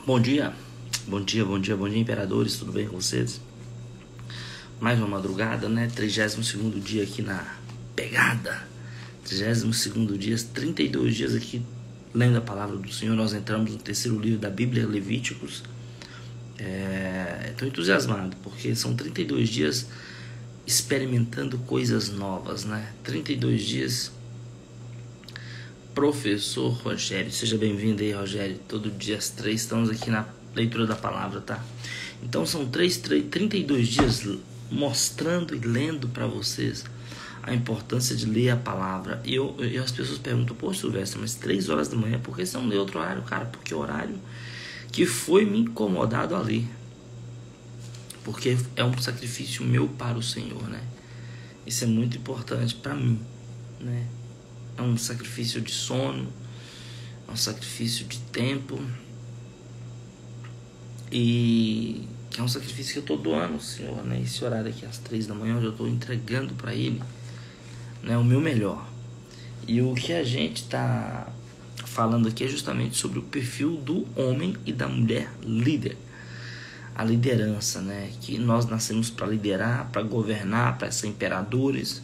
Bom dia, bom dia, imperadores, tudo bem com vocês? Mais uma madrugada, né? 32º dia aqui na pegada. 32º dia, 32 dias aqui lendo a palavra do Senhor. Nós entramos no terceiro livro da Bíblia, Levíticos. Estou entusiasmado, porque são 32 dias experimentando coisas novas, né? 32 dias. Professor Rogério, seja bem-vindo aí, Rogério. Todo dia às 3 estamos aqui na leitura da palavra, tá? Então são 32 dias mostrando e lendo para vocês a importância de ler a palavra. E as pessoas perguntam: poxa, Silvestre, mas 3 horas da manhã, por que você não lê outro horário? Cara, porque o horário que foi me incomodado a ler, porque é um sacrifício meu para o Senhor, né? Isso é muito importante para mim, né? É um sacrifício de sono, é um sacrifício de tempo, e é um sacrifício que eu estou doando ao Senhor, né? Esse horário aqui às 3 da manhã, eu estou entregando para Ele, né, o meu melhor. E o que a gente está falando aqui é justamente sobre o perfil do homem e da mulher líder. A liderança, né? Que nós nascemos para liderar, para governar, para ser imperadores.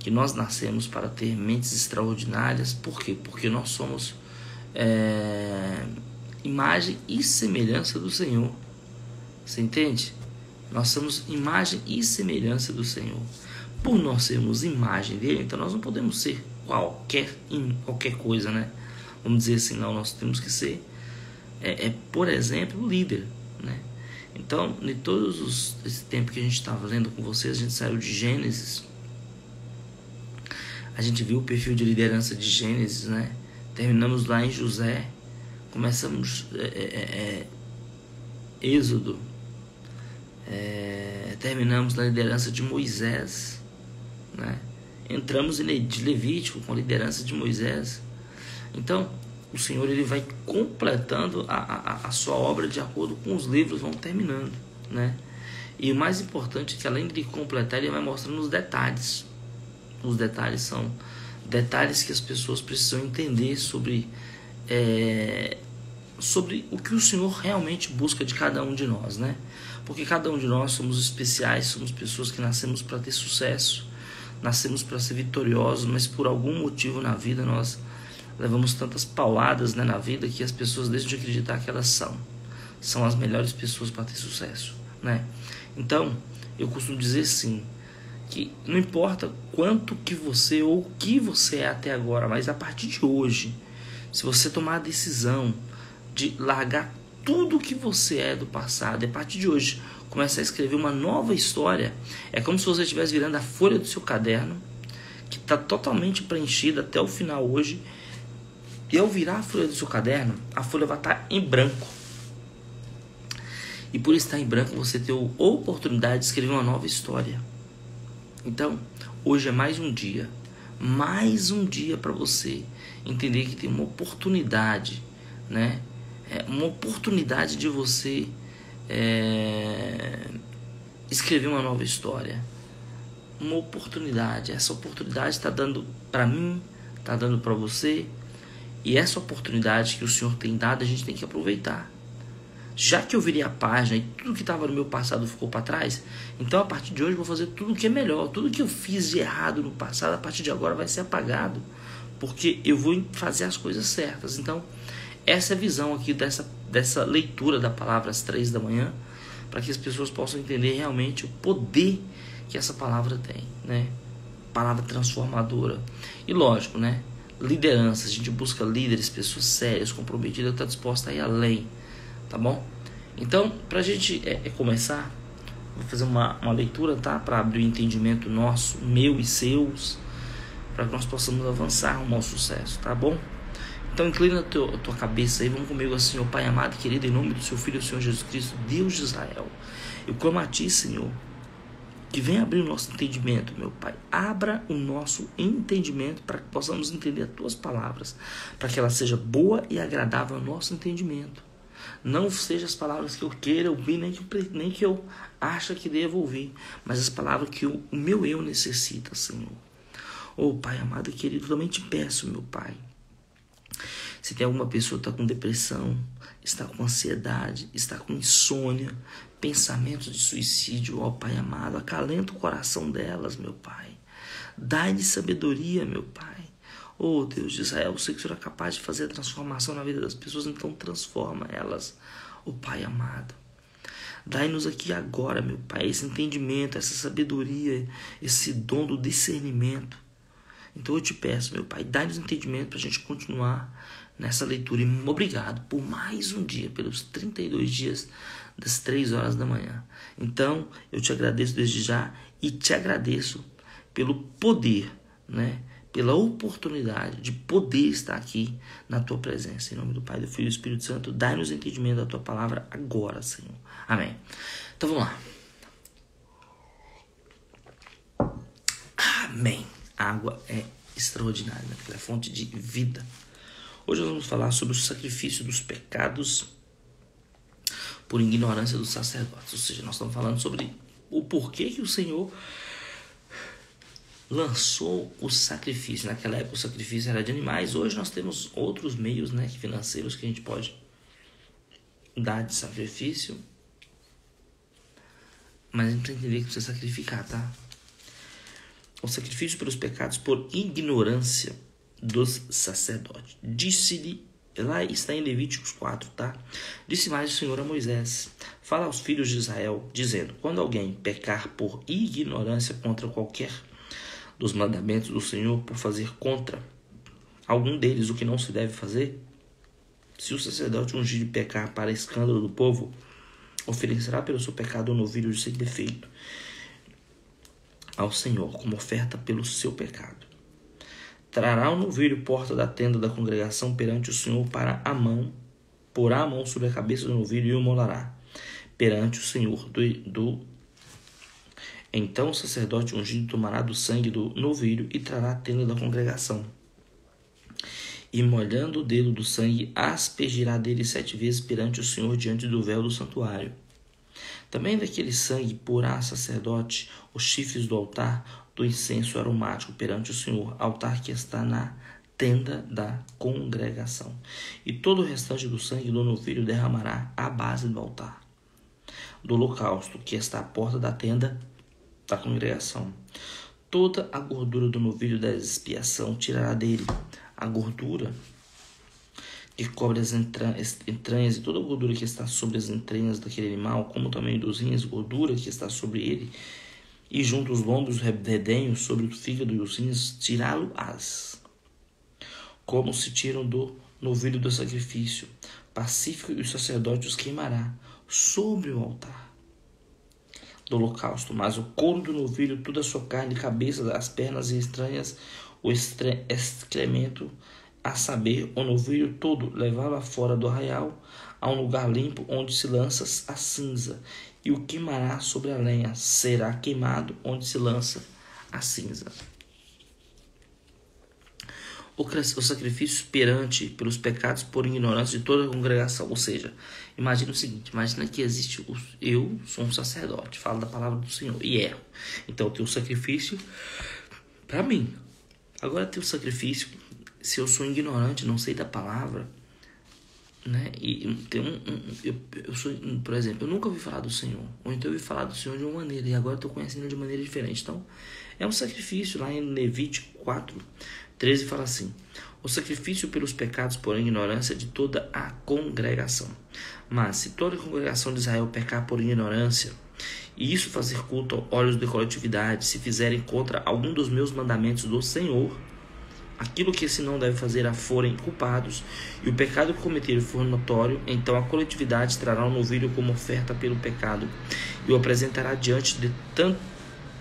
Que nós nascemos para ter mentes extraordinárias. Por quê? Porque nós somos imagem e semelhança do Senhor. Você entende? Nós somos imagem e semelhança do Senhor. Por nós sermos imagem dele, então nós não podemos ser qualquer coisa, né? Vamos dizer assim, não, nós temos que ser, por exemplo, líder, né? Então, em todos esse tempo que a gente estava lendo com vocês, a gente saiu de Gênesis. A gente viu o perfil de liderança de Gênesis, né? Terminamos lá em José. Começamos Êxodo. Terminamos na liderança de Moisés, né? Entramos de Levítico com a liderança de Moisés. Então, o Senhor ele vai completando a sua obra de acordo com os livros vão terminando, né? E o mais importante é que, além de completar, ele vai mostrando os detalhes. Os detalhes são detalhes que as pessoas precisam entender sobre o que o Senhor realmente busca de cada um de nós, né? Porque cada um de nós somos especiais, somos pessoas que nascemos para ter sucesso, nascemos para ser vitoriosos, mas por algum motivo na vida nós levamos tantas pauladas, né, na vida, que as pessoas deixam de acreditar que elas são as melhores pessoas para ter sucesso, né? Então, eu costumo dizer sim, que não importa quanto que você ou o que você é até agora, mas a partir de hoje, se você tomar a decisão de largar tudo que você é do passado, e a partir de hoje começar a escrever uma nova história, é como se você estivesse virando a folha do seu caderno, que está totalmente preenchida até o final hoje, e ao virar a folha do seu caderno, a folha vai estar em branco. E por estar em branco, você tem a oportunidade de escrever uma nova história. Então, hoje é mais um dia para você entender que tem uma oportunidade, né? Uma oportunidade de você escrever uma nova história. Uma oportunidade. Essa oportunidade está dando para mim, está dando para você. E essa oportunidade que o Senhor tem dado, a gente tem que aproveitar. Já que eu virei a página e tudo que estava no meu passado ficou para trás, então a partir de hoje eu vou fazer tudo que é melhor. Tudo que eu fiz de errado no passado, a partir de agora vai ser apagado, porque eu vou fazer as coisas certas. Então, essa é a visão aqui dessa leitura da palavra às 3 da manhã, para que as pessoas possam entender realmente o poder que essa palavra tem, né? Palavra transformadora. E lógico, né? Liderança, a gente busca líderes, pessoas sérias, comprometidas, que estão dispostas a ir além. Tá bom? Então, pra gente começar, vou fazer uma leitura, tá? Para abrir o entendimento nosso, meu e seus, para que nós possamos avançar rumo ao sucesso, tá bom? Então, inclina a tua cabeça aí, vamos comigo assim: ó Pai amado e querido, em nome do seu Filho, o Senhor Jesus Cristo, Deus de Israel, eu clamo a Ti, Senhor, que venha abrir o nosso entendimento, meu Pai. Abra o nosso entendimento para que possamos entender as Tuas palavras, para que ela seja boa e agradável ao nosso entendimento. Não sejam as palavras que eu queira ouvir, nem que eu ache que devo ouvir, mas as palavras que o meu eu necessita, Senhor. Oh, Pai amado e querido, também te peço, meu Pai, se tem alguma pessoa que está com depressão, está com ansiedade, está com insônia, pensamentos de suicídio, ó Pai amado, acalenta o coração delas, meu Pai. Dai-lhe sabedoria, meu Pai. Oh Deus de Israel, eu sei que o Senhor é capaz de fazer a transformação na vida das pessoas, então transforma elas, oh Pai amado. Dai-nos aqui agora, meu Pai, esse entendimento, essa sabedoria, esse dom do discernimento. Então eu te peço, meu Pai, dai-nos entendimento para a gente continuar nessa leitura. E obrigado por mais um dia, pelos 32 dias das 3 horas da manhã. Então eu te agradeço desde já e te agradeço pelo poder, né? Pela oportunidade de poder estar aqui na tua presença. Em nome do Pai, do Filho e do Espírito Santo, dai-nos entendimento da tua palavra agora, Senhor. Amém. Então vamos lá. Amém. A água é extraordinária, né? Ela é fonte de vida. Hoje nós vamos falar sobre o sacrifício dos pecados por ignorância dos sacerdotes. Ou seja, nós estamos falando sobre o porquê que o Senhor lançou o sacrifício. Naquela época o sacrifício era de animais. Hoje nós temos outros meios, né, financeiros que a gente pode dar de sacrifício. Mas a gente precisa entender que precisa sacrificar, tá? O sacrifício pelos pecados por ignorância dos sacerdotes. Disse-lhe, lá está em Levíticos 4, tá? Disse mais o Senhor a Moisés: fala aos filhos de Israel, dizendo: quando alguém pecar por ignorância contra qualquer dos mandamentos do Senhor, por fazer contra algum deles o que não se deve fazer, se o sacerdote ungir de pecar para escândalo do povo, oferecerá pelo seu pecado um novilho sem defeito ao Senhor, como oferta pelo seu pecado. Trará o novilho porta da tenda da congregação perante o Senhor para a mão, porá a mão sobre a cabeça do novilho e o molará perante o Senhor Então o sacerdote ungido tomará do sangue do novilho e trará a tenda da congregação. E molhando o dedo do sangue, aspergirá dele 7 vezes perante o Senhor diante do véu do santuário. Também daquele sangue porá sacerdote os chifres do altar do incenso aromático perante o Senhor, altar que está na tenda da congregação. E todo o restante do sangue do novilho derramará à base do altar do holocausto, que está à porta da tenda da congregação. Toda a gordura do novilho da expiação tirará dele. A gordura que cobre as entranhas e toda a gordura que está sobre as entranhas daquele animal, como também dos rins, gordura que está sobre ele, e junto os lombos, os redenhos, sobre o fígado e os rins, tirá-lo-ás, como se tiram do novilho do sacrifício pacífico, e o sacerdote os queimará sobre o altar do holocausto. Mas o couro do novilho, toda a sua carne, cabeça, as pernas e entranhas, o excremento, a saber, o novilho todo, levá-lo fora do arraial, a um lugar limpo, onde se lança a cinza, e o queimará sobre a lenha. Será queimado onde se lança a cinza. O sacrifício perante pelos pecados por ignorância de toda a congregação. Ou seja, imagina o seguinte: imagina que existe eu sou um sacerdote, falo da palavra do Senhor e erro. Então eu tenho o sacrifício para mim. Agora tem o sacrifício, se eu sou ignorante, não sei da palavra, né? E tem eu sou, por exemplo, eu nunca ouvi falar do Senhor, ou então eu ouvi falar do Senhor de uma maneira e agora estou conhecendo de maneira diferente. Então é um sacrifício. Lá em Levítico 4:13 fala assim: o sacrifício pelos pecados por ignorância de toda a congregação. Mas se toda a congregação de Israel pecar por ignorância, e isso fazer culto aos olhos da coletividade, se fizerem contra algum dos meus mandamentos do Senhor, aquilo que esse não deve fazer a forem culpados, e o pecado que cometeram for notório, então a coletividade trará um novilho como oferta pelo pecado, e o apresentará diante de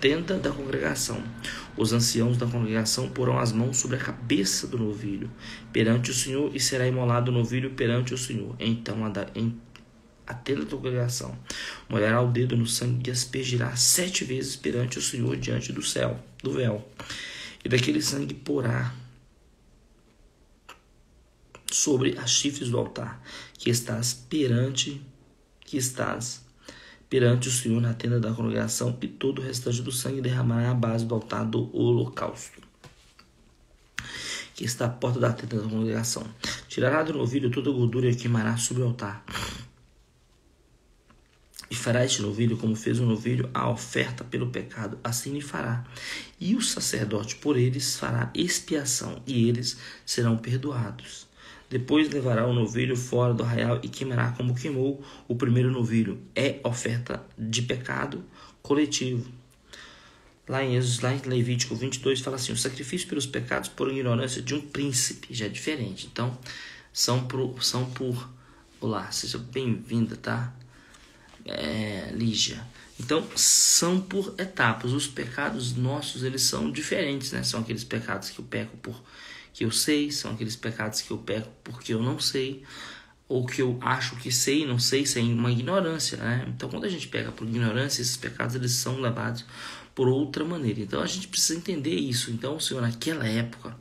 tenda da congregação. Os anciãos da congregação porão as mãos sobre a cabeça do novilho perante o Senhor, e será imolado o novilho perante o Senhor. Então a tenda da congregação molhará o dedo no sangue e aspergirá 7 vezes perante o Senhor diante do véu. E daquele sangue porá sobre as chifres do altar que estás perante o Senhor na tenda da congregação, e todo o restante do sangue derramará à base do altar do holocausto, que está à porta da tenda da congregação. Tirará do novilho toda a gordura e a queimará sobre o altar. E fará este novilho como fez o novilho a oferta pelo pecado, assim lhe fará. E o sacerdote por eles fará expiação, e eles serão perdoados. Depois levará o novilho fora do arraial e queimará como queimou o primeiro novilho. É oferta de pecado coletivo. Lá em Levítico 22 fala assim: o sacrifício pelos pecados por ignorância de um príncipe, já é diferente. Então, são por olá, seja bem-vinda, tá? Lígia. Então, são por etapas. Os pecados nossos, eles são diferentes, né? São aqueles pecados que eu peco porque eu sei, são aqueles pecados que eu peco porque eu não sei, ou que eu acho que sei e não sei, sem uma ignorância, né? Então, quando a gente pega por ignorância, esses pecados, eles são levados por outra maneira. Então, a gente precisa entender isso. Então, o Senhor, naquela época,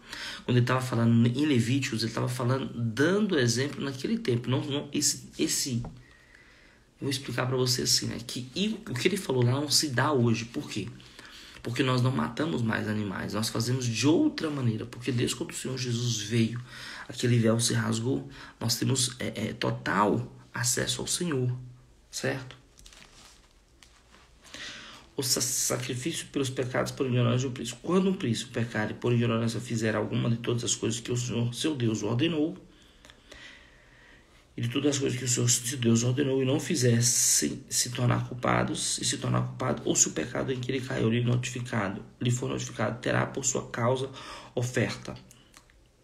quando ele estava falando em Levíticos, ele estava falando, dando exemplo naquele tempo. Não esse vou explicar para você assim, né? O que ele falou lá não se dá hoje. Por quê? Porque nós não matamos mais animais. Nós fazemos de outra maneira. Porque desde quando o Senhor Jesus veio, aquele véu se rasgou, nós temos total acesso ao Senhor. Certo? O sacrifício pelos pecados por ignorância de um príncipe. Quando um príncipe pecar e por ignorância fizer alguma de todas as coisas que o Senhor, seu Deus, ordenou, e de todas as coisas que o Senhor, seu Deus, ordenou, e não fizer, se tornar culpado, ou se o pecado em que ele caiu lhe for notificado, terá por sua causa oferta,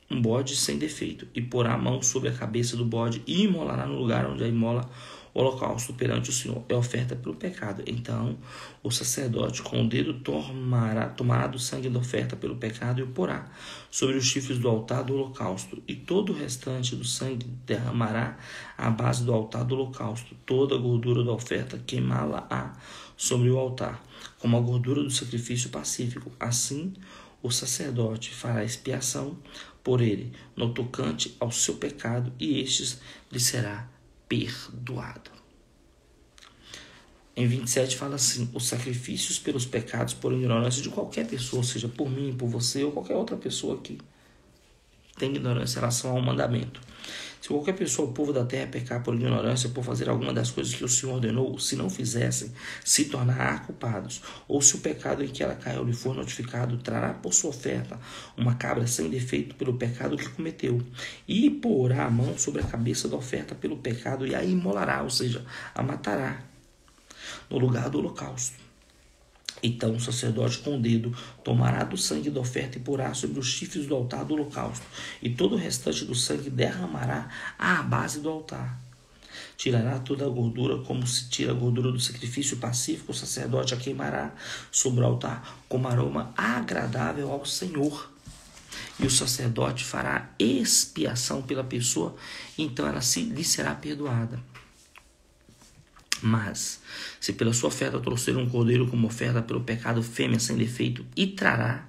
um bode sem defeito, e porá a mão sobre a cabeça do bode, e imolará no lugar onde a imola o holocausto perante o Senhor. É oferta pelo pecado. Então, o sacerdote com o dedo tomará do sangue da oferta pelo pecado e o porá sobre os chifres do altar do holocausto. E todo o restante do sangue derramará à base do altar do holocausto. Toda a gordura da oferta queimá-la-á sobre o altar, como a gordura do sacrifício pacífico. Assim, o sacerdote fará expiação por ele, no tocante ao seu pecado, e estes lhe será perdoado. Em 27 fala assim: os sacrifícios pelos pecados por ignorância de qualquer pessoa, seja por mim, por você ou qualquer outra pessoa que tem ignorância em relação ao mandamento. Se qualquer pessoa, o povo da terra, pecar por ignorância, por fazer alguma das coisas que o Senhor ordenou, se não fizessem, se tornará culpados. Ou se o pecado em que ela caiu lhe for notificado, trará por sua oferta uma cabra sem defeito pelo pecado que cometeu, e porá a mão sobre a cabeça da oferta pelo pecado e a imolará, ou seja, a matará, no lugar do holocausto. Então o sacerdote com o dedo tomará do sangue da oferta e porá sobre os chifres do altar do holocausto, e todo o restante do sangue derramará à base do altar. Tirará toda a gordura, como se tira a gordura do sacrifício pacífico. O sacerdote a queimará sobre o altar como aroma agradável ao Senhor. E o sacerdote fará expiação pela pessoa, então ela lhe será perdoada. Mas, se pela sua oferta trouxer um cordeiro como oferta pelo pecado, fêmea sem defeito, e trará,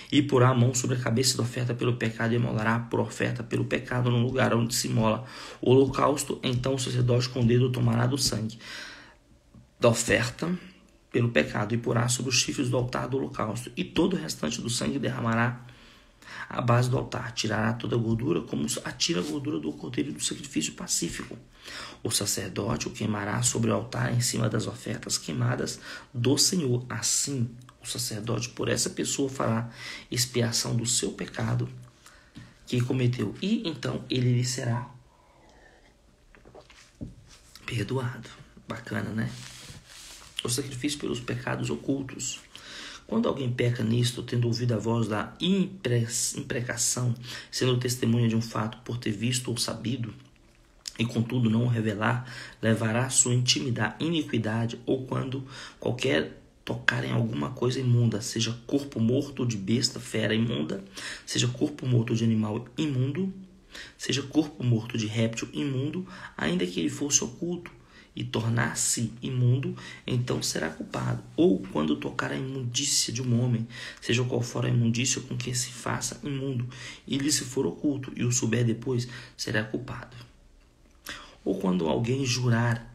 e porá a mão sobre a cabeça da oferta pelo pecado, e imolará por oferta pelo pecado no lugar onde se imola o holocausto, então o sacerdote com o dedo tomará do sangue da oferta pelo pecado, e porá sobre os chifres do altar do holocausto, e todo o restante do sangue derramará à base do altar. Tirará toda a gordura, como atira a gordura do cordeiro do sacrifício pacífico. O sacerdote o queimará sobre o altar em cima das ofertas queimadas do Senhor. Assim, o sacerdote por essa pessoa fará expiação do seu pecado que cometeu, e então ele lhe será perdoado. Bacana, né? O sacrifício pelos pecados ocultos. Quando alguém peca nisto, tendo ouvido a voz da imprecação, sendo testemunha de um fato por ter visto ou sabido, e contudo não o revelar, levará sua iniquidade, ou quando qualquer tocar em alguma coisa imunda, seja corpo morto de besta, fera imunda, seja corpo morto de animal imundo, seja corpo morto de réptil imundo, ainda que ele fosse oculto, e tornar-se imundo, então será culpado. Ou quando tocar a imundícia de um homem, seja qual for a imundícia com que se faça imundo, e lhe se for oculto, e o souber depois, será culpado. Ou quando alguém jurar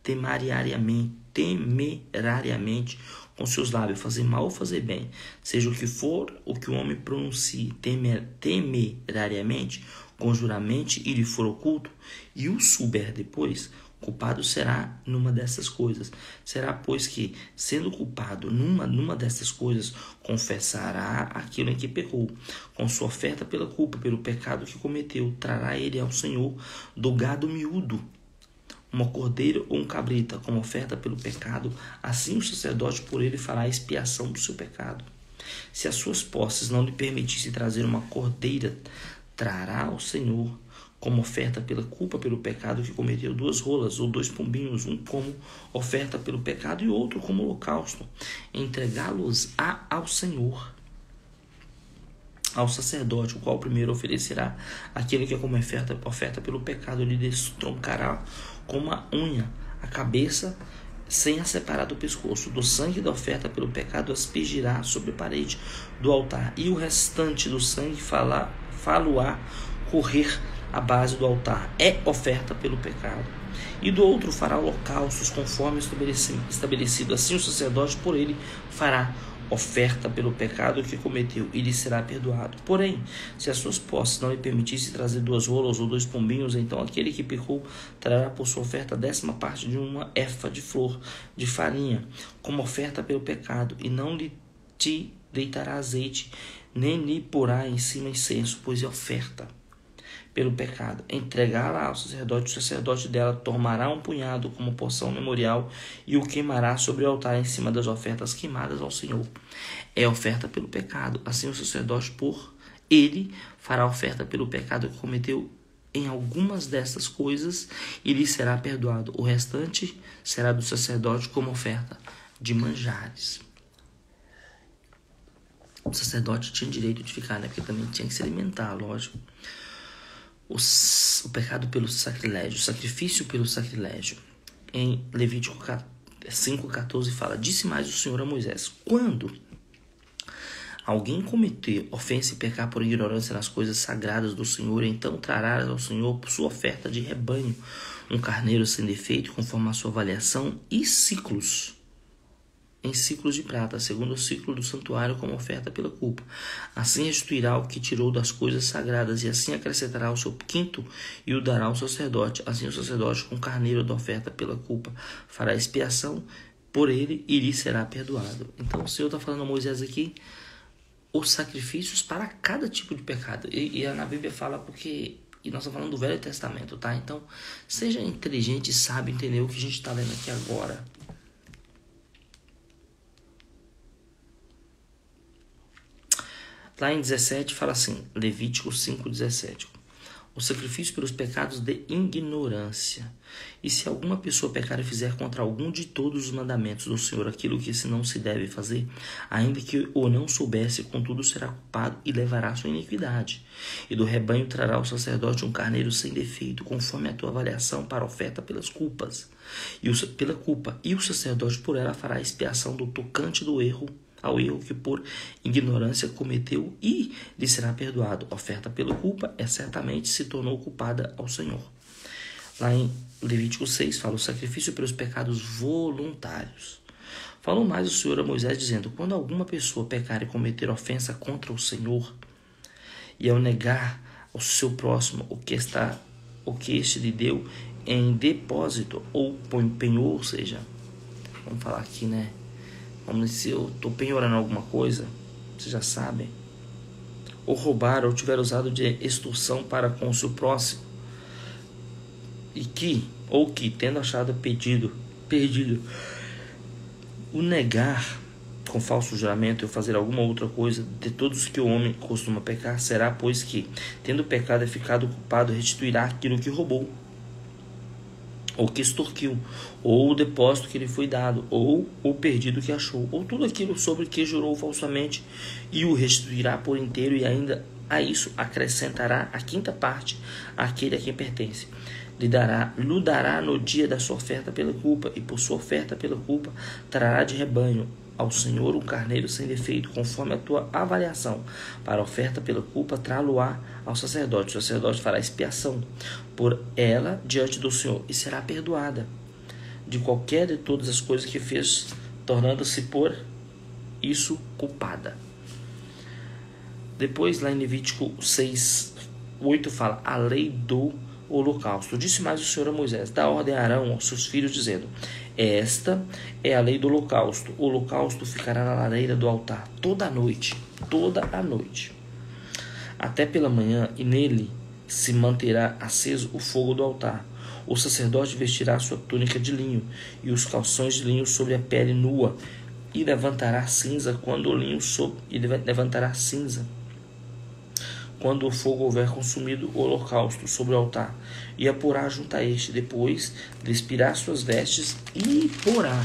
temerariamente com seus lábios, fazer mal ou fazer bem, seja o que for o que o homem pronuncie temerariamente, conjuramente e lhe for oculto, e o souber depois, culpado será numa dessas coisas. Será, pois, que, sendo culpado numa dessas coisas, confessará aquilo em que pecou. Com sua oferta pela culpa, pelo pecado que cometeu, trará ele ao Senhor do gado miúdo, uma cordeira ou um cabrita, como oferta pelo pecado. Assim o sacerdote por ele fará expiação do seu pecado. Se as suas posses não lhe permitissem trazer uma cordeira, trará ao Senhor como oferta pela culpa, pelo pecado que cometeu, 2 rolas ou 2 pombinhos, um como oferta pelo pecado e outro como holocausto. Entregá-los ao Senhor, ao sacerdote, o qual primeiro oferecerá aquele que é como oferta pelo pecado. Ele destroncará com uma unha a cabeça, sem a separar do pescoço. Do sangue da oferta pelo pecado aspergirá sobre a parede do altar, e o restante do sangue fá-lo-á correr à base do altar. É oferta pelo pecado. E do outro fará holocaustos conforme estabelecido. Assim o sacerdote por ele fará oferta pelo pecado que cometeu, e lhe será perdoado. Porém, se as suas posses não lhe permitissem trazer 2 rolas ou 2 pombinhos, então aquele que pecou trará por sua oferta a 10ª parte de uma efa de flor de farinha, como oferta pelo pecado, e não lhe te deitará azeite, nem lhe porá em cima incenso, pois é oferta pelo pecado. Entregá-la ao sacerdote, o sacerdote dela tomará um punhado como porção memorial e o queimará sobre o altar em cima das ofertas queimadas ao Senhor. É oferta pelo pecado. Assim o sacerdote por ele fará oferta pelo pecado que cometeu em algumas destas coisas, e lhe será perdoado. O restante será do sacerdote como oferta de manjares. O sacerdote tinha direito de ficar, porque também tinha que se alimentar, lógico. O pecado pelo sacrilégio, o sacrifício pelo sacrilégio. Em Levítico 5,14 fala: disse mais o Senhor a Moisés: quando alguém cometer ofensa e pecar por ignorância nas coisas sagradas do Senhor, então trarás ao Senhor sua oferta de rebanho, um carneiro sem defeito, conforme a sua avaliação, e em ciclos de prata, segundo o ciclo do santuário, como oferta pela culpa. Assim restituirá o que tirou das coisas sagradas, e assim acrescentará o seu quinto e o dará ao sacerdote. Assim o sacerdote, com o carneiro da oferta pela culpa, fará expiação por ele, e lhe será perdoado. Então o Senhor está falando a Moisés aqui os sacrifícios para cada tipo de pecado. E na Bíblia fala porque... E nós estamos falando do Velho Testamento, tá? Então, seja inteligente e sabe entender o que a gente está lendo aqui agora. Lá em 17 fala assim, Levítico 5,17. O sacrifício pelos pecados de ignorância. E se alguma pessoa pecar e fizer contra algum de todos os mandamentos do Senhor aquilo que se não se deve fazer, ainda que o não soubesse, contudo será culpado e levará sua iniquidade. E do rebanho trará ao sacerdote um carneiro sem defeito, conforme a tua avaliação, para oferta pelas culpas. Pela culpa. E o sacerdote por ela fará expiação do tocante ao erro que por ignorância cometeu, e lhe será perdoado. Oferta pela culpa certamente se tornou culpada ao Senhor. Lá em Levítico 6 fala o sacrifício pelos pecados voluntários. Falou mais o Senhor a Moisés dizendo: quando alguma pessoa pecar e cometer ofensa contra o Senhor, e ao negar ao seu próximo o que este lhe deu em depósito ou penhor, ou seja, vamos falar aqui, né? Como se eu estou penhorando alguma coisa, vocês já sabem, ou roubar, ou tiver usado de extorsão para com o seu próximo, e que, tendo achado perdido, o negar com falso juramento, ou fazer alguma outra coisa, de todos que o homem costuma pecar, será, pois que, tendo pecado e ficado culpado, restituirá aquilo que roubou, ou que extorquiu, ou o depósito que lhe foi dado, ou o perdido que achou, ou tudo aquilo sobre que jurou falsamente, e o restituirá por inteiro, e ainda a isso acrescentará a 5ª parte àquele a quem pertence. Lhe dará no dia da sua oferta pela culpa, e por sua oferta pela culpa trará de rebanho ao Senhor um carneiro sem defeito, conforme a tua avaliação. Para a oferta pela culpa, trá-lo-á ao sacerdote. O sacerdote fará expiação por ela diante do Senhor, e será perdoada. de qualquer de todas as coisas que fez, tornando-se por isso culpada. Depois, lá em Levítico 6:8 fala a lei do holocausto. Disse mais o Senhor a Moisés: dá ordem a Arão aos seus filhos, dizendo: esta é a lei do holocausto. O holocausto ficará na lareira do altar toda a noite, até pela manhã, e nele se manterá aceso o fogo do altar. O sacerdote vestirá sua túnica de linho e os calções de linho sobre a pele nua, e levantará cinza quando o fogo houver consumido o holocausto sobre o altar, e a porá junto a este. Depois despirá suas vestes e porá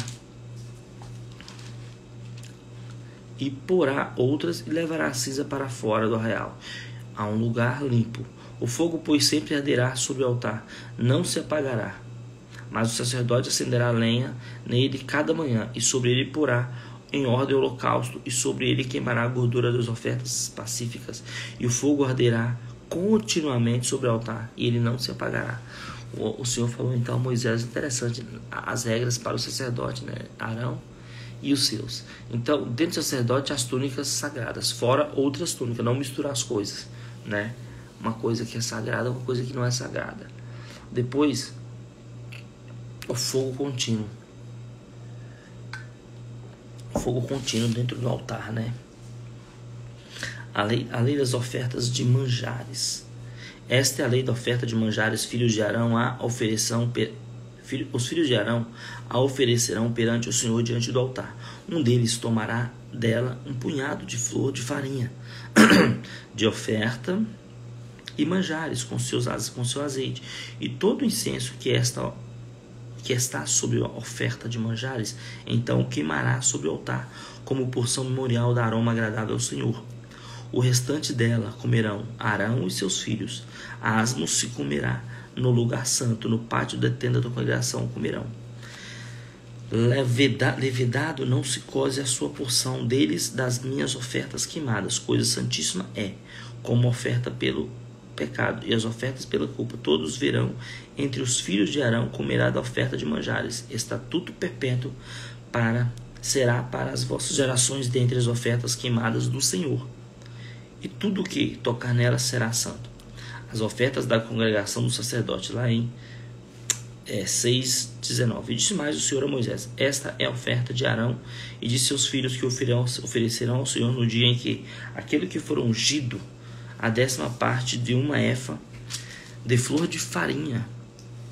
outras, e levará a cinza para fora do arraial, a um lugar limpo. O fogo, pois, sempre arderá sobre o altar, não se apagará. Mas o sacerdote acenderá lenha nele cada manhã, e sobre ele porá em ordem o holocausto, e sobre ele queimará a gordura das ofertas pacíficas, e o fogo arderá continuamente sobre o altar, e ele não se apagará. O Senhor falou então a Moisés, interessante, as regras para o sacerdote, né? Arão e os seus. Então, dentro do sacerdote, as túnicas sagradas, fora outras túnicas, não misturar as coisas, né? Uma coisa que é sagrada, uma coisa que não é sagrada. Depois, o fogo contínuo. Fogo contínuo dentro do altar, né? A lei das ofertas de manjares. Esta é a lei da oferta de manjares. Os filhos de Arão a oferecerão perante o Senhor diante do altar. Um deles tomará dela um punhado de flor de farinha de oferta e manjares com seu azeite, e todo o incenso que está sobre a oferta de manjares, então queimará sobre o altar, como porção memorial da aroma agradável ao Senhor. O restante dela comerão Arão e seus filhos. Asmo se comerá no lugar santo, no pátio da tenda da congregação comerão. Levedado não se cose a sua porção deles das minhas ofertas queimadas. Coisa santíssima é, como oferta pelo pecado e as ofertas pela culpa. Todos verão entre os filhos de Arão, comerá da oferta de manjares. Estatuto perpétuo será para as vossas gerações dentre as ofertas queimadas do Senhor. E tudo o que tocar nela será santo. As ofertas da congregação do sacerdote, lá em 6:19. E disse mais o Senhor a Moisés: esta é a oferta de Arão e de seus filhos que oferecerão ao Senhor no dia em que aquele que for ungido, a 10ª parte de uma efa de flor de farinha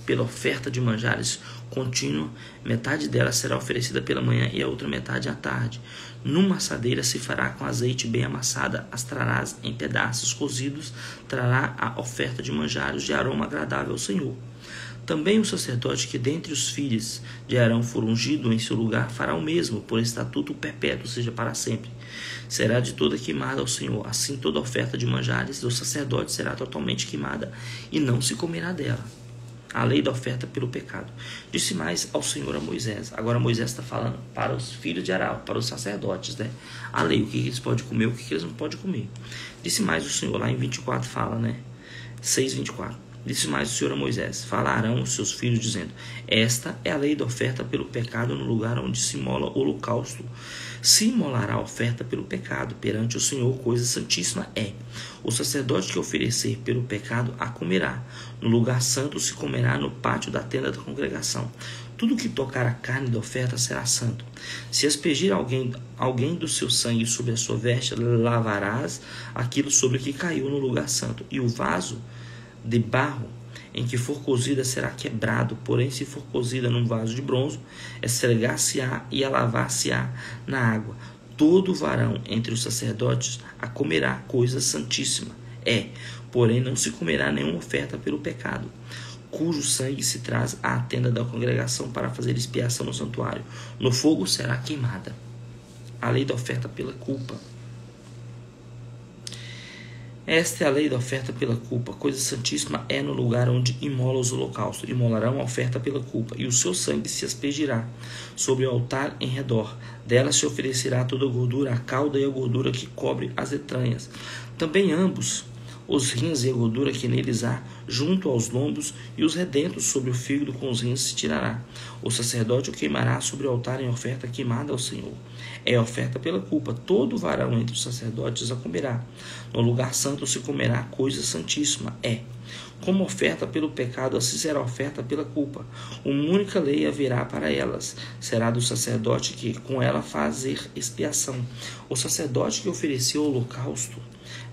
pela oferta de manjares contínua, metade dela será oferecida pela manhã e a outra metade à tarde. Numa assadeira se fará com azeite bem amassada, as trarás em pedaços cozidos, trará a oferta de manjares de aroma agradável ao Senhor. Também o sacerdote que dentre os filhos de Arão for ungido em seu lugar fará o mesmo, por estatuto perpétuo, seja para sempre. Será de toda queimada ao Senhor. Assim toda oferta de manjares do sacerdote será totalmente queimada, e não se comerá dela. A lei da oferta pelo pecado. Disse mais ao Senhor a Moisés. Agora Moisés está falando para os filhos de Arão, para os sacerdotes, né? A lei, o que eles podem comer, o que eles não podem comer. Disse mais o Senhor, lá em 24 fala, né? 6:24. Disse mais o Senhor a Moisés: falarão os seus filhos, dizendo: esta é a lei da oferta pelo pecado no lugar onde se imola o holocausto. Se imolará a oferta pelo pecado perante o Senhor, coisa santíssima é. O sacerdote que oferecer pelo pecado a comerá. No lugar santo se comerá no pátio da tenda da congregação. Tudo que tocar a carne da oferta será santo. Se aspergir alguém do seu sangue sobre a sua veste, lavarás aquilo sobre que caiu no lugar santo. E o vaso de barro em que for cozida será quebrado, porém se for cozida num vaso de bronze, esfregar-se-á e lavar-se-á na água. Todo varão entre os sacerdotes a comerá, coisa santíssima é, porém não se comerá nenhuma oferta pelo pecado, cujo sangue se traz à tenda da congregação para fazer expiação no santuário. No fogo será queimada. A lei da oferta pela culpa. Esta é a lei da oferta pela culpa. Coisa santíssima é no lugar onde imola os holocaustos. Imolarão a oferta pela culpa, e o seu sangue se aspergirá sobre o altar em redor. Dela se oferecerá toda a gordura, a cauda e a gordura que cobre as entranhas. Também ambos os rins e a gordura que neles há, junto aos lombos, e os redentos sobre o fígado com os rins se tirará. O sacerdote o queimará sobre o altar em oferta queimada ao Senhor. É oferta pela culpa. Todo varão entre os sacerdotes a comerá. No lugar santo se comerá coisa santíssima. Como oferta pelo pecado, assim será oferta pela culpa. Uma única lei haverá para elas. Será do sacerdote que com ela fazer expiação. O sacerdote que ofereceu o holocausto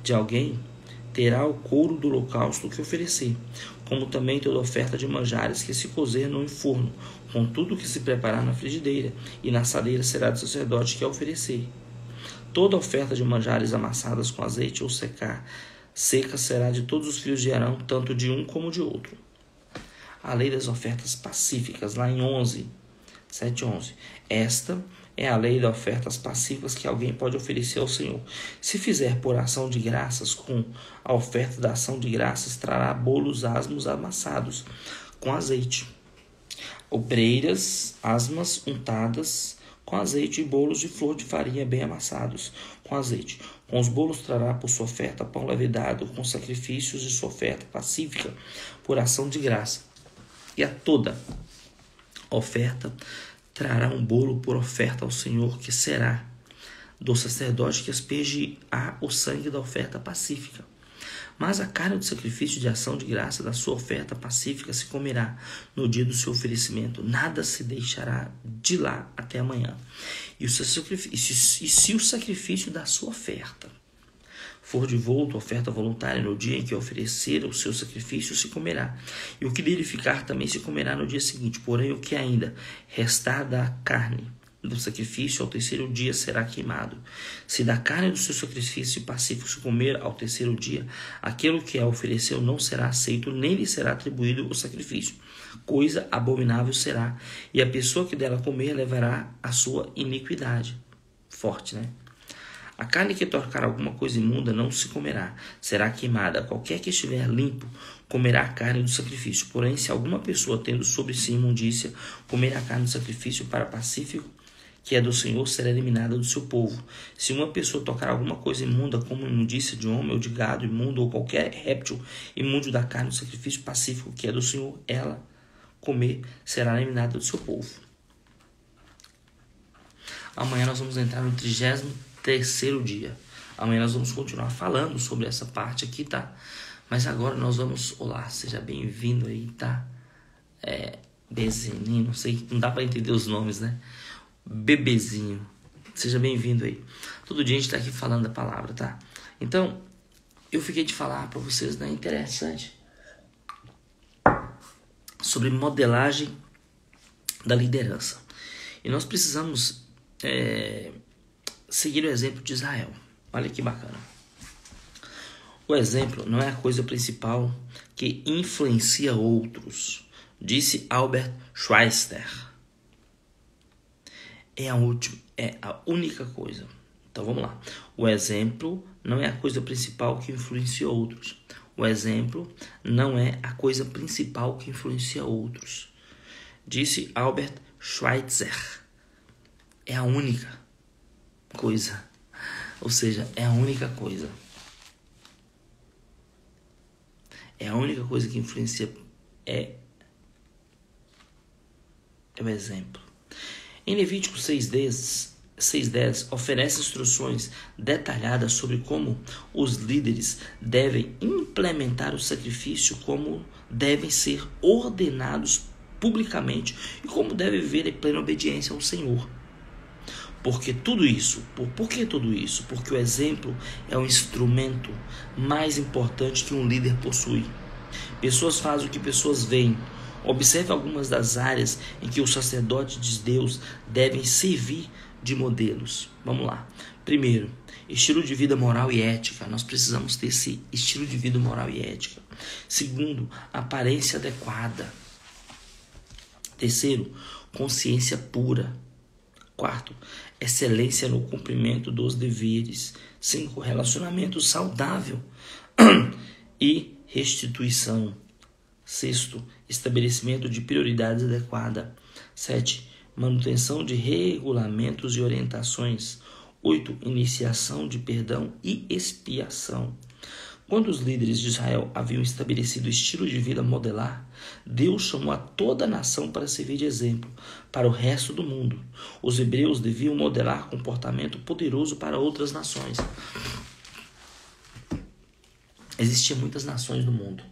de alguém terá o couro do holocausto que oferecer, como também toda oferta de manjares que se cozer no forno, com tudo que se preparar na frigideira, e na assadeira será do sacerdote que a oferecer. Toda oferta de manjares amassadas com azeite ou seca será de todos os filhos de Arão, tanto de um como de outro. A lei das ofertas pacíficas, lá em 7:11. Esta é a lei das ofertas pacíficas que alguém pode oferecer ao Senhor. Se fizer por ação de graças, com a oferta da ação de graças, trará bolos asmos amassados com azeite, obreiras asmas untadas com azeite e bolos de flor de farinha bem amassados com azeite. Com os bolos trará por sua oferta pão levedado, com sacrifícios de sua oferta pacífica por ação de graça. E a toda oferta trará um bolo por oferta ao Senhor, que será do sacerdote que aspergirá o sangue da oferta pacífica. Mas a carne do sacrifício de ação de graça da sua oferta pacífica se comerá no dia do seu oferecimento. Nada se deixará de lá até amanhã. E se o sacrifício da sua oferta for de volta, oferta voluntária, no dia em que oferecer o seu sacrifício, se comerá. E o que dele ficar também se comerá no dia seguinte. Porém, o que ainda restar da carne do sacrifício ao terceiro dia será queimado. Se da carne do seu sacrifício pacífico se comer ao terceiro dia, aquele que a ofereceu não será aceito, nem lhe será atribuído o sacrifício. Coisa abominável será, e a pessoa que dela comer levará a sua iniquidade. Forte, né? A carne que tocar alguma coisa imunda não se comerá, será queimada. Qualquer que estiver limpo comerá a carne do sacrifício. Porém, se alguma pessoa, tendo sobre si imundícia, comer a carne do sacrifício para pacífico, que é do Senhor, será eliminada do seu povo. Se uma pessoa tocar alguma coisa imunda, como imundícia de homem ou de gado imundo, ou qualquer réptil imundo da carne do sacrifício pacífico, que é do Senhor, ela comer, será eliminada do seu povo. Amanhã nós vamos entrar no 33º dia. Amanhã nós vamos continuar falando sobre essa parte aqui, tá? Mas agora nós vamos... Olá, seja bem-vindo aí, tá? Bezeninho, não sei, não dá pra entender os nomes, né? Bebezinho, seja bem-vindo aí. Todo dia a gente tá aqui falando da palavra, tá? Então, eu fiquei de falar pra vocês, né? Interessante. Sobre modelagem da liderança. E nós precisamos seguir o exemplo de Israel. Olha que bacana. O exemplo não é a coisa principal que influencia outros, disse Albert Schweitzer. É a única coisa. Então vamos lá. O exemplo não é a coisa principal que influencia outros. O exemplo não é a coisa principal que influencia outros, disse Albert Schweitzer. É a única coisa. Ou seja, é a única coisa. É a única coisa que influencia. É o exemplo. Em Levítico 6:10 oferece instruções detalhadas sobre como os líderes devem implementar o sacrifício, como devem ser ordenados publicamente e como devem viver em plena obediência ao Senhor. Por que tudo isso? Porque o exemplo é o instrumento mais importante que um líder possui. Pessoas fazem o que pessoas veem. Observe algumas das áreas em que os sacerdotes de Deus devem servir de modelos. Vamos lá. Primeiro, estilo de vida moral e ética. Nós precisamos ter esse estilo de vida moral e ética. Segundo, aparência adequada. Terceiro, consciência pura. Quarto, excelência no cumprimento dos deveres. 5, relacionamento saudável e restituição. 6, estabelecimento de prioridades adequada. 7, manutenção de regulamentos e orientações. 8, iniciação de perdão e expiação. Quando os líderes de Israel haviam estabelecido o estilo de vida modelar, Deus chamou a toda a nação para servir de exemplo para o resto do mundo. Os hebreus deviam modelar comportamento poderoso para outras nações. Existiam muitas nações no mundo.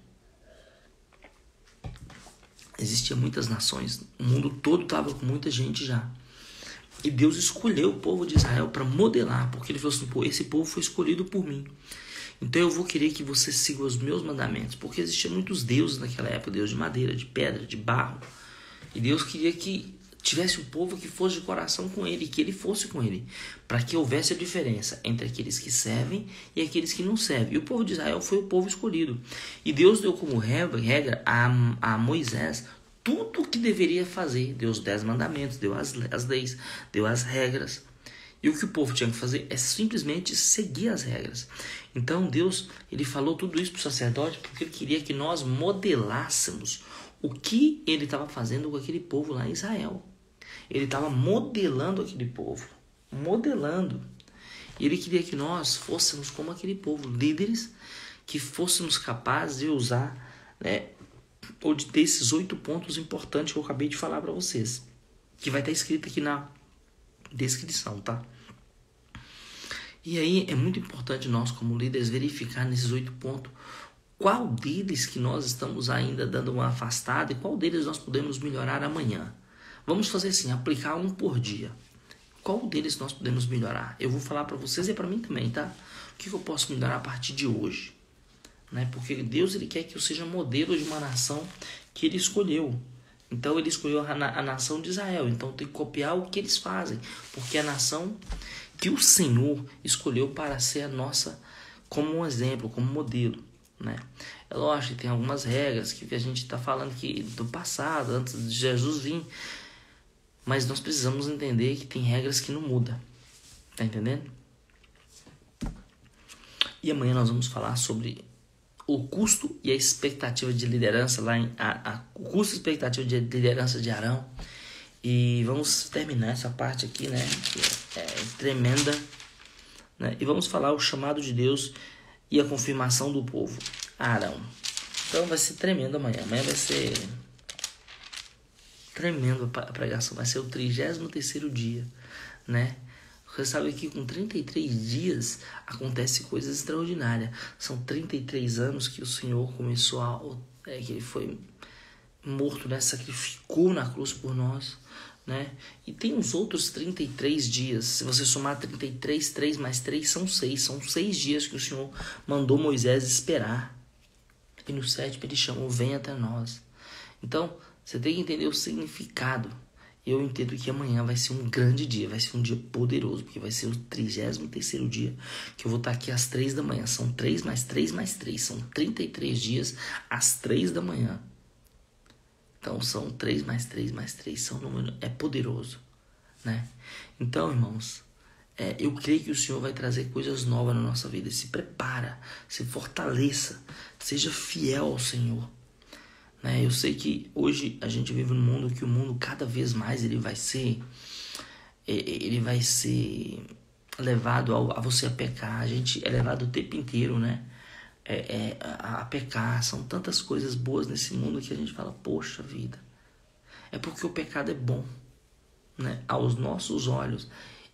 Existiam muitas nações. O mundo todo estava com muita gente já. E Deus escolheu o povo de Israel para modelar, porque ele falou assim, pô, esse povo foi escolhido por mim. Então eu vou querer que você siga os meus mandamentos, porque existiam muitos deuses naquela época, deus de madeira, de pedra, de barro. E Deus queria que tivesse um povo que fosse de coração com ele, que ele fosse com ele, para que houvesse a diferença entre aqueles que servem e aqueles que não servem. E o povo de Israel foi o povo escolhido. E Deus deu como regra a Moisés tudo o que deveria fazer. Deu os 10 mandamentos, deu as leis, deu as regras. E o que o povo tinha que fazer é simplesmente seguir as regras. Então Deus, ele falou tudo isso para o sacerdote porque ele queria que nós modelássemos o que ele estava fazendo com aquele povo lá em Israel. Ele estava modelando aquele povo. Modelando. E ele queria que nós fôssemos como aquele povo, líderes que fôssemos capazes de usar, ou de ter esses 8 pontos importantes que eu acabei de falar para vocês. Que vai estar escrito aqui na descrição, tá? E aí é muito importante nós como líderes verificar nesses 8 pontos qual deles que nós estamos ainda dando uma afastada e qual deles nós podemos melhorar amanhã. Vamos fazer assim, aplicar um por dia. Qual deles nós podemos melhorar? Eu vou falar para vocês e para mim também, tá? O que eu posso melhorar a partir de hoje? Porque Deus, ele quer que eu seja modelo de uma nação que ele escolheu. Então ele escolheu a nação de Israel. Então tem que copiar o que eles fazem. Porque é a nação que o Senhor escolheu para ser a nossa, como um exemplo, como modelo. É lógico que tem algumas regras que a gente está falando que do passado, antes de Jesus vir. Mas nós precisamos entender que tem regras que não mudam. Tá entendendo? E amanhã nós vamos falar sobre o custo e a expectativa de liderança o custo e expectativa de liderança de Arão. E vamos terminar essa parte aqui, que é tremenda, e vamos falar o chamado de Deus e a confirmação do povo a Arão. Então vai ser tremendo amanhã. Amanhã vai ser tremendo a pregação. Vai ser o 33º dia, Você sabe que com 33 dias acontece coisas extraordinárias. São 33 anos que o Senhor começou que ele foi morto, sacrificou na cruz por nós, E tem uns outros 33 dias. Se você somar 33, 3 mais 3 são 6. São 6 dias que o Senhor mandou Moisés esperar. E no 7º ele chamou, vem até nós. Então, você tem que entender o significado. Eu entendo que amanhã vai ser um grande dia, vai ser um dia poderoso, porque vai ser o 33º dia que eu vou estar aqui às 3 da manhã. São 3 mais 3 mais 3, são 33 dias às 3 da manhã. Então são 3 mais 3 mais 3, são número, é poderoso, Então, irmãos, eu creio que o Senhor vai trazer coisas novas na nossa vida. Se prepara, se fortaleça, seja fiel ao Senhor. Eu sei que hoje a gente vive num mundo que o mundo cada vez mais ele vai ser levado a você a pecar. A gente é levado o tempo inteiro, a pecar. São tantas coisas boas nesse mundo que a gente fala, poxa vida. É porque o pecado é bom, aos nossos olhos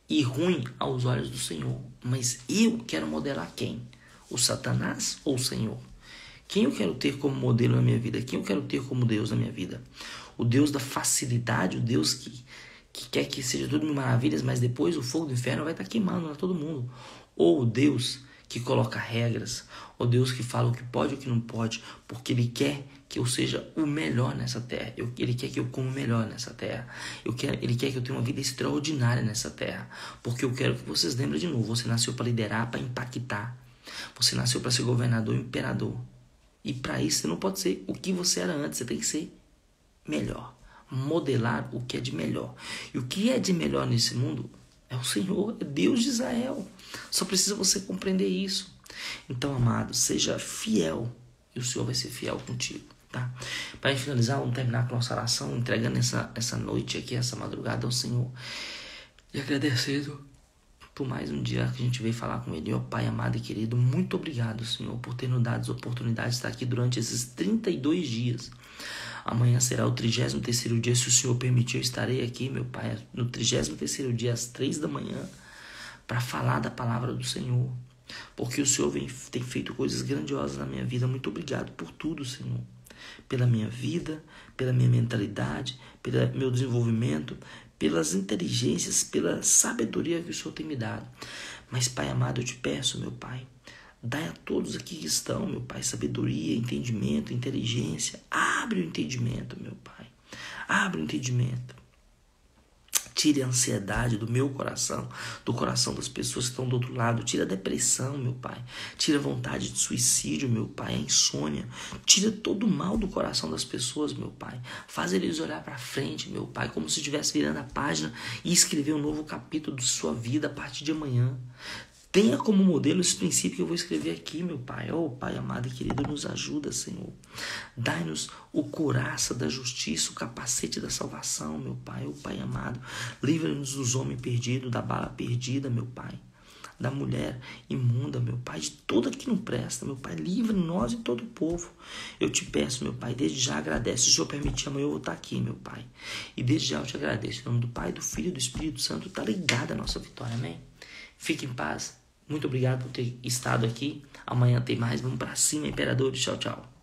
e ruim aos olhos do Senhor. Mas eu quero modelar quem? O Satanás ou o Senhor? Quem eu quero ter como modelo na minha vida? Quem eu quero ter como Deus na minha vida? O Deus da facilidade, o Deus que quer que seja tudo mil maravilhas, mas depois o fogo do inferno vai estar queimando a todo mundo. Ou o Deus que coloca regras, ou Deus que fala o que pode e o que não pode, porque Ele quer que eu seja o melhor nessa terra. Ele quer que eu coma o melhor nessa terra. Ele quer que eu tenha uma vida extraordinária nessa terra. Porque eu quero que vocês lembrem de novo, você nasceu para liderar, para impactar. Você nasceu para ser governador e imperador. E para isso você não pode ser o que você era antes, você tem que ser melhor. Modelar o que é de melhor. E o que é de melhor nesse mundo é o Senhor, é Deus de Israel. Só precisa você compreender isso. Então, amado, seja fiel e o Senhor vai ser fiel contigo, tá? Para finalizar, vamos terminar com a nossa oração, entregando essa noite aqui, essa madrugada ao Senhor. E agradecendo por mais um dia que a gente veio falar com Ele. Ó Pai amado e querido, muito obrigado, Senhor, por ter nos dado a oportunidade de estar aqui durante esses 32 dias. Amanhã será o 33º dia, se o Senhor permitir, eu estarei aqui, meu Pai, no 33º dia, às 3 da manhã, para falar da palavra do Senhor. Porque o Senhor tem feito coisas grandiosas na minha vida. Muito obrigado por tudo, Senhor. Pela minha vida, pela minha mentalidade, pelo meu desenvolvimento, pelas inteligências, pela sabedoria que o Senhor tem me dado. Mas, Pai amado, eu te peço, meu Pai, dai a todos aqui que estão, meu Pai, sabedoria, entendimento, inteligência. Abre o entendimento, meu Pai. Abre o entendimento. Tire a ansiedade do meu coração, do coração das pessoas que estão do outro lado. Tira a depressão, meu Pai. Tira a vontade de suicídio, meu Pai, a insônia. Tira todo o mal do coração das pessoas, meu Pai. Faz eles olhar para frente, meu Pai, como se estivesse virando a página e escrever um novo capítulo de sua vida a partir de amanhã. Tenha como modelo esse princípio que eu vou escrever aqui, meu Pai. Oh, Pai amado e querido, nos ajuda, Senhor. Dai-nos o couraça da justiça, o capacete da salvação, meu Pai. Oh, Pai amado, livra-nos dos homens perdidos, da bala perdida, meu Pai. Da mulher imunda, meu Pai, de tudo que não presta, meu Pai. Livra nós e todo o povo. Eu te peço, meu Pai, desde já agradeço. Se o Senhor permitir, amanhã eu vou estar aqui, meu Pai. E desde já eu te agradeço. Em nome do Pai, do Filho e do Espírito Santo, está ligada a nossa vitória, amém? Fique em paz. Muito obrigado por ter estado aqui. Amanhã tem mais. Vamos pra cima, imperadores. Tchau, tchau.